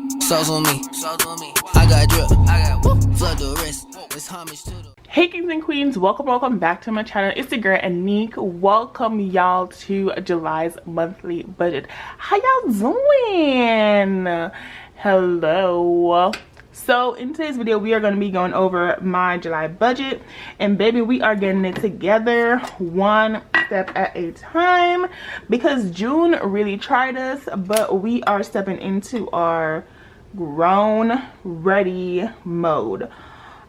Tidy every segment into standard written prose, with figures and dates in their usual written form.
Sauce on me. I got drip. Flood the wrist. It's homage to the. Hey kings and queens, welcome back to my channel. It's the girl Anique. Welcome y'all to July's monthly budget. How y'all doing? Hello. So in today's video we are going to be going over my July budget, and baby, we are getting it together one step at a time because June really tried us, but we are stepping into our grown ready mode.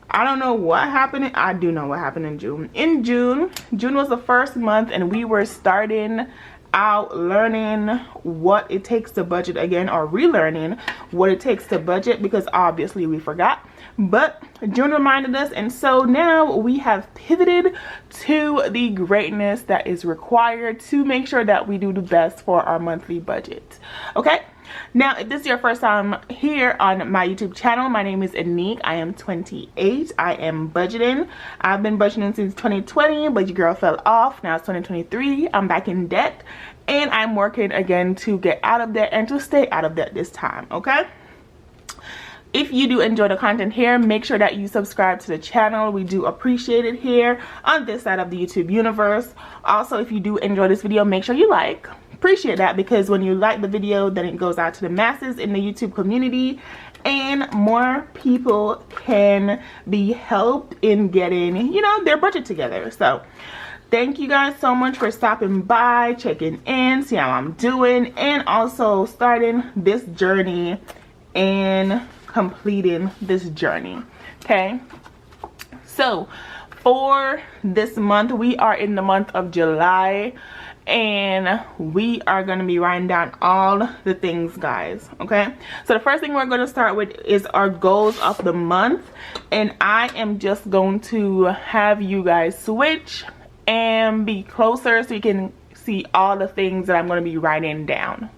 I don't know what happened. I do know what happened in June. In June was the first month, and we were starting out learning what it takes to budget again, or relearning what it takes to budget, because obviously we forgot. But June reminded us, and so now we have pivoted to the greatness that is required to make sure that we do the best for our monthly budget. Okay, now if this is your first time here on my YouTube channel, my name is Anique. I am 28. I am budgeting. I've been budgeting since 2020, but your girl fell off. Now it's 2023. I'm back in debt, and I'm working again to get out of debt and to stay out of debt this time. Okay, if you do enjoy the content here, make sure that you subscribe to the channel. We do appreciate it here on this side of the YouTube universe. Also, if you do enjoy this video, make sure you like. Appreciate that, because when you like the video, then it goes out to the masses in the YouTube community, and more people can be helped in getting, you know, their budget together. So thank you guys so much for stopping by, checking in, see how I'm doing, and also starting this journey and completing this journey. Okay, so for this month, we are in the month of July, and we are going to be writing down all the things, guys. Okay, so the first thing we're going to start with is our goals of the month, and I am just going to have you guys switch and be closer so you can see all the things that I'm going to be writing down.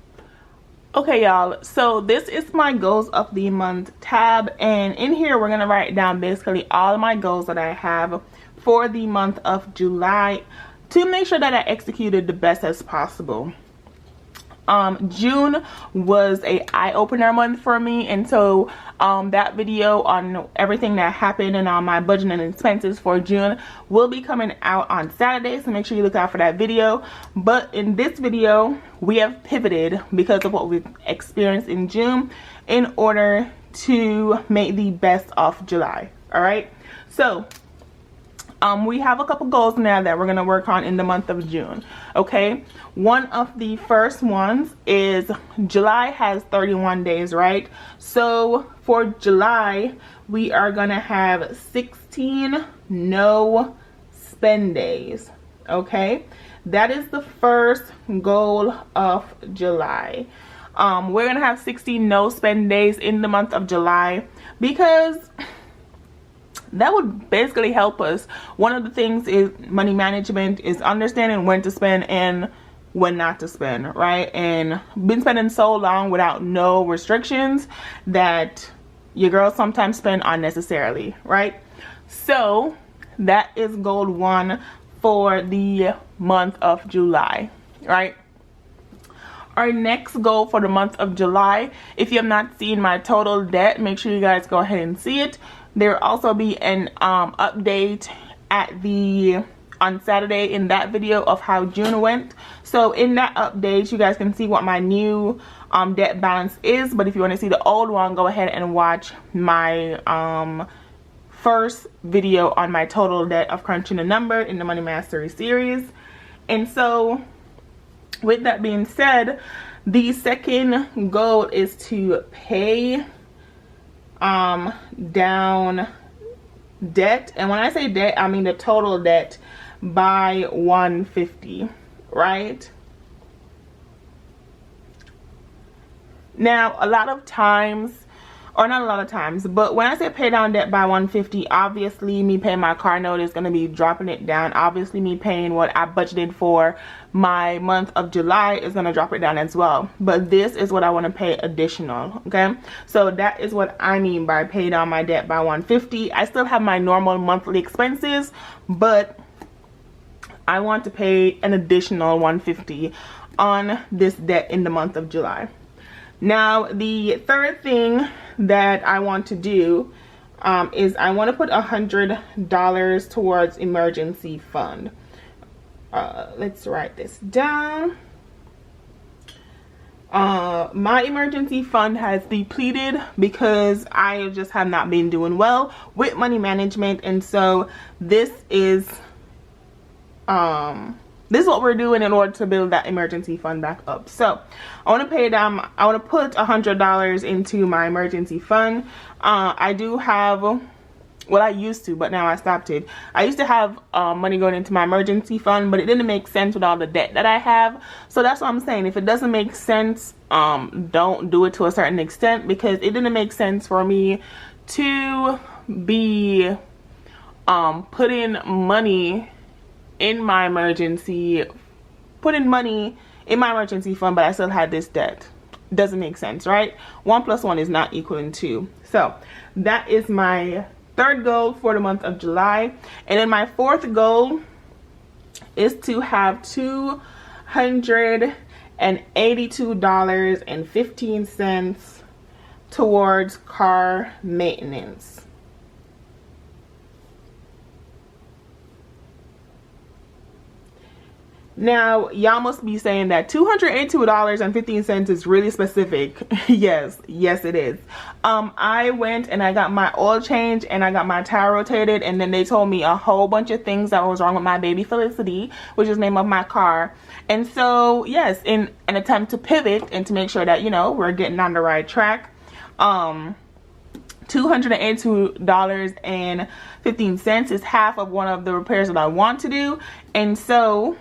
Okay y'all, so this is my goals of the month tab, and in here we're going to write down basically all of my goals that I have for the month of July to make sure that I executed the best as possible. June was a eye-opener month for me, and so that video on everything that happened and on my budget and expenses for June will be coming out on Saturday, so make sure you look out for that video. But in this video, we have pivoted because of what we've experienced in June in order to make the best of July. All right, so we have a couple goals now that we're going to work on in the month of June. Okay, one of the first ones is July has 31 days, right? So for July, we are going to have 16 no spend days. Okay, that is the first goal of July. We're going to have 16 no spend days in the month of July because that would basically help us. One of the things is money management, is understanding when to spend and when not to spend, right? And been spending so long without no restrictions that your girls sometimes spend unnecessarily, right? So that is goal one for the month of July, right? Our next goal for the month of July, if you have not seen my total debt, make sure you guys go ahead and see it. There will also be an update on Saturday in that video of how June went. So in that update, you guys can see what my new debt balance is. But if you want to see the old one, go ahead and watch my first video on my total debt of crunching the number in the Money Mastery series. And so with that being said, the second goal is to pay down debt, and when I say debt, I mean the total debt, by 150, right? Now a lot of times, or not a lot of times, but when I say pay down debt by 150, obviously me paying my car note is going to be dropping it down. Obviously me paying what I budgeted for my month of July is going to drop it down as well. But this is what I want to pay additional, okay? So that is what I mean by pay down my debt by 150. I still have my normal monthly expenses, but I want to pay an additional 150 on this debt in the month of July. Now the third thing that I want to do is I want to put $100 towards emergency fund. Let's write this down. My emergency fund has depleted because I just have not been doing well with money management, and so this is what we're doing in order to build that emergency fund back up. So I want to pay down, I want to put $100 into my emergency fund. I do have, well, I used to, but now I stopped it. I used to have money going into my emergency fund, but it didn't make sense with all the debt that I have. So that's what I'm saying. If it doesn't make sense, don't do it to a certain extent, because it didn't make sense for me to be putting money in my emergency fund, but I still had this debt. Doesn't make sense, right? 1 + 1 is not equaling 2. So that is my third goal for the month of July. And then my fourth goal is to have $282.15 towards car maintenance. Now, y'all must be saying that $282.15 is really specific. Yes, it is. I went and I got my oil change and I got my tire rotated, and then they told me a whole bunch of things that was wrong with my baby Felicity, which is the name of my car. And so, yes, in an attempt to pivot and to make sure that, you know, we're getting on the right track, $282.15 is half of one of the repairs that I want to do. And so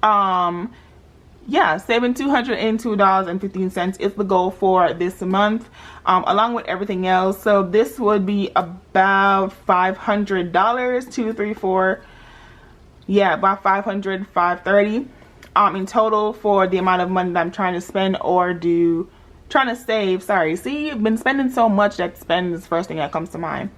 yeah, saving $282.15 is the goal for this month, along with everything else. So this would be about $500, 2, 3, 4, yeah, about $500, $530 in total for the amount of money that I'm trying to spend or trying to save. Sorry, see, I've been spending so much that spend is the first thing that comes to mind.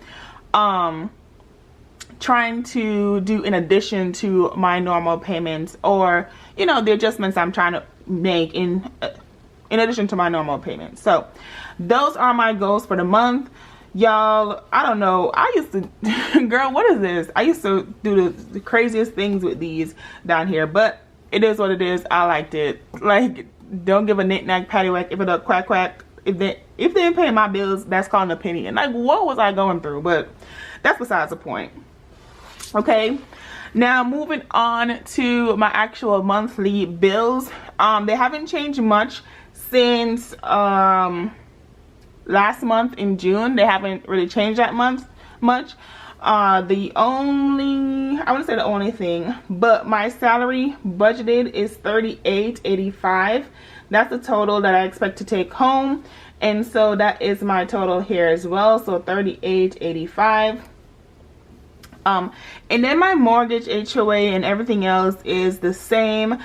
Trying to do in addition to my normal payments, or, you know, the adjustments I'm trying to make in addition to my normal payments. So those are my goals for the month, y'all. I don't know, I used to girl, what is this? I used to do the craziest things with these down here, but it is what it is. I liked it. Like, don't give a knick-knack paddywhack if it a quack. If they didn't pay my bills, that's called an opinion. Like, what was I going through? But that's besides the point. Okay, now moving on to my actual monthly bills. They haven't changed much since last month in June. They haven't really changed that much. The only, I wouldn't say the only thing, but my salary budgeted is $38.85. That's the total that I expect to take home, and so that is my total here as well. So $38.85. And then my mortgage, HOA, and everything else is the same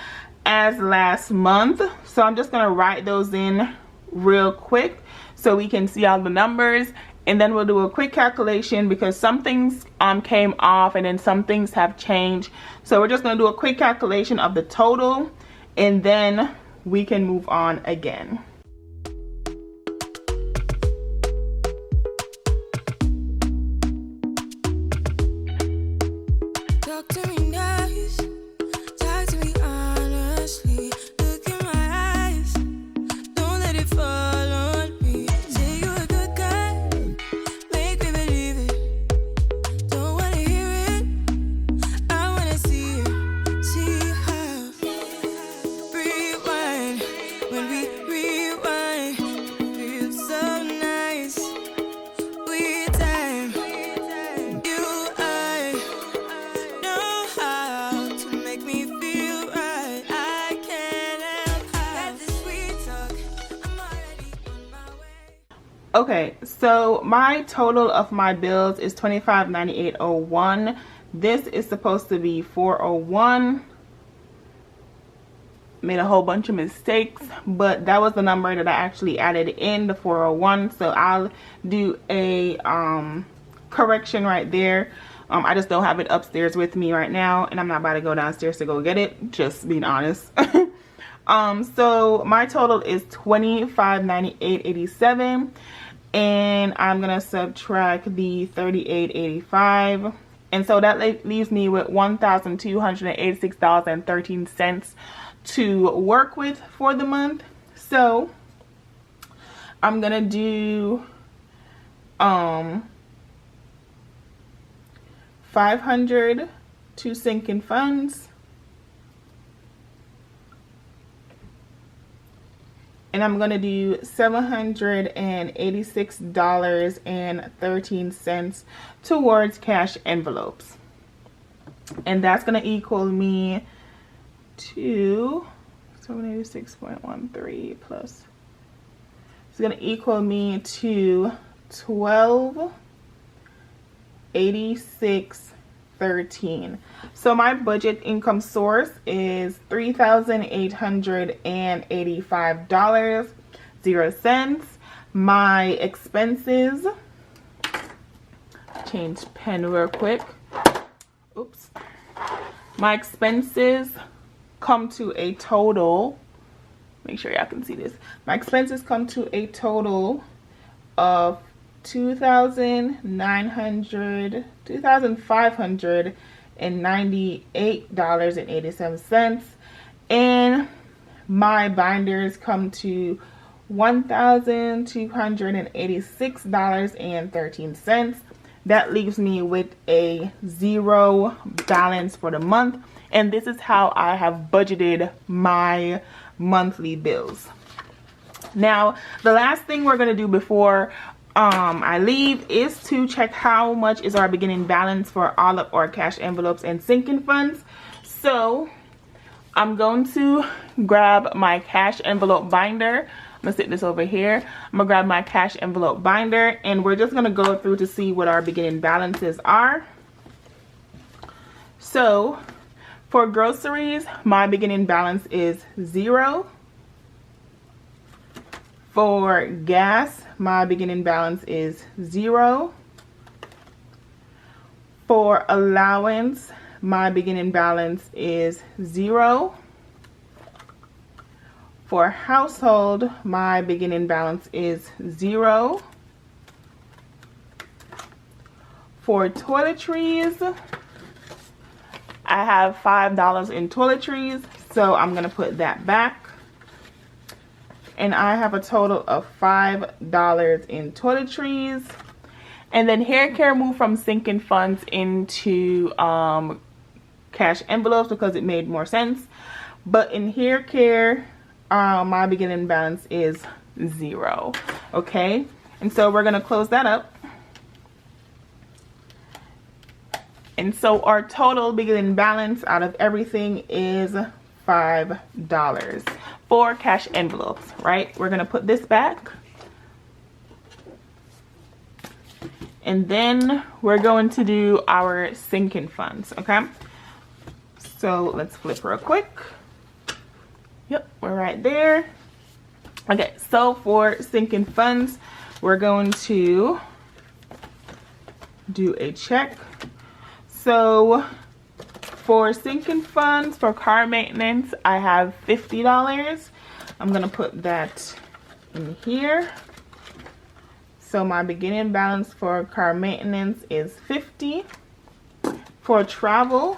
as last month. So I'm just gonna write those in real quick so we can see all the numbers, and then we'll do a quick calculation because some things came off and then some things have changed. So we're just gonna do a quick calculation of the total, and then we can move on again. Okay, so my total of my bills is $25.98.01. This is supposed to be $401. Made a whole bunch of mistakes, but that was the number that I actually added in, the 401. So I'll do a correction right there. I just don't have it upstairs with me right now, and I'm not about to go downstairs to go get it, just being honest. So my total is $25.98.87, and I'm gonna subtract the $38.85, and so that leaves me with $1,286.13 to work with for the month. So I'm gonna do 500 to sinking funds, and I'm gonna do $786.13 towards cash envelopes, and that's gonna equal me to 786.13 plus, it's gonna equal me to 1286.13. So my budget income source is $3,885.00. My expenses, change pen real quick. Oops. My expenses come to a total, make sure y'all can see this. My expenses come to a total of $2,598.87, and my binders come to $1,286.13. That leaves me with a zero balance for the month, and this is how I have budgeted my monthly bills. Now, the last thing we're going to do before I leave is to check how much is our beginning balance for all of our cash envelopes and sinking funds. So I'm going to grab my cash envelope binder. I'm gonna sit this over here. I'm gonna grab my cash envelope binder, and we're just gonna go through to see what our beginning balances are. So for groceries, my beginning balance is 0. For gas, my beginning balance is 0. For allowance, my beginning balance is 0. For household, my beginning balance is 0. For toiletries, I have $5 in toiletries, so I'm gonna put that back. And I have a total of $5 in toiletries. And then hair care moved from sinking funds into cash envelopes because it made more sense. But in hair care, my beginning balance is 0. Okay, and so we're gonna close that up. And so our total beginning balance out of everything is $5 for cash envelopes, right? We're gonna put this back, and then we're going to do our sinking funds. Okay, so let's flip real quick. Yep, we're right there. Okay, so for sinking funds, we're going to do a check. So for sinking funds, for car maintenance, I have $50. I'm gonna put that in here. So my beginning balance for car maintenance is $50. For travel,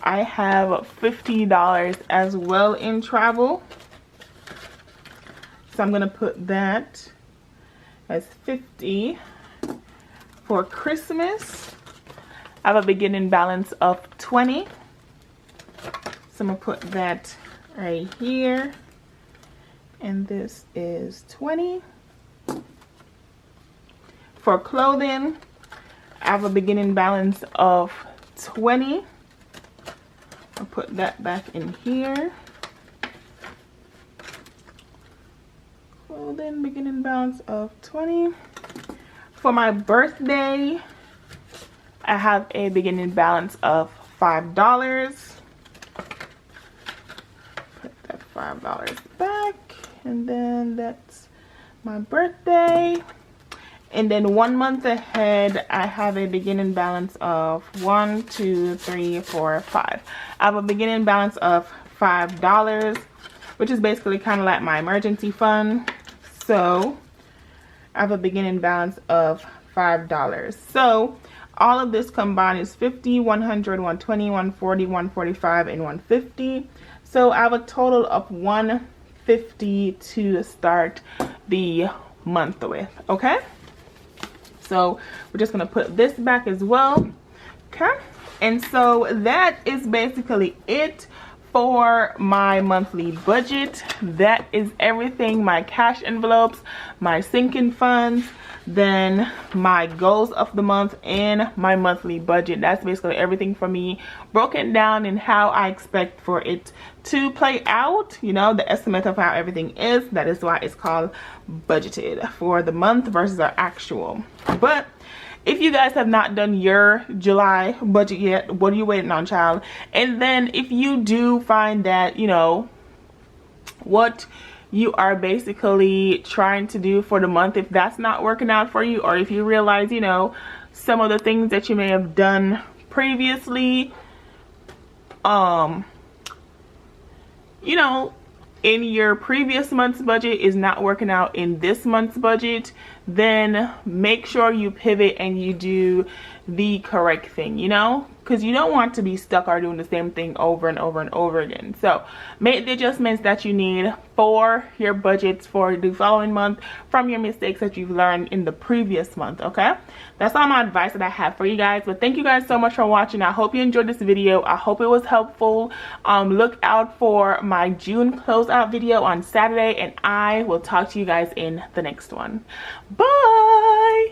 I have $50 as well in travel. So I'm gonna put that as 50. For Christmas, I have a beginning balance of 20. So I'm gonna put that right here. And this is 20. For clothing, I have a beginning balance of 20. I'll put that back in here. Clothing, beginning balance of 20. For my birthday, I have a beginning balance of $5. Put that $5 back, and then that's my birthday. And then 1 month ahead, I have a beginning balance of 1, 2, 3, 4, 5. I have a beginning balance of $5. which is basically kind of like my emergency fund. So I have a beginning balance of $5. So all of this combined is 50, 100, 120, 140, 145, and 150. So I have a total of 150 to start the month with. Okay, so we're just gonna put this back as well. Okay, and so that is basically it for my monthly budget. That is everything: my cash envelopes, my sinking funds, then my goals of the month, and my monthly budget. That's basically everything for me, broken down in how I expect for it to play out, you know, the estimate of how everything is. That is why it's called budgeted for the month versus our actual. But if you guys have not done your July budget yet, what are you waiting on, child? And then if you do find that, you know, what you are basically trying to do for the month, if that's not working out for you, or if you realize, you know, some of the things that you may have done previously, you know, in your previous month's budget is not working out in this month's budget, then make sure you pivot and you do the correct thing, you know, because you don't want to be stuck or doing the same thing over and over and over again. So make the adjustments that you need for your budgets for the following month from your mistakes that you've learned in the previous month. Okay, that's all my advice that I have for you guys. But thank you guys so much for watching. I hope you enjoyed this video. I hope it was helpful. Look out for my June closeout video on Saturday, and I will talk to you guys in the next one. Bye.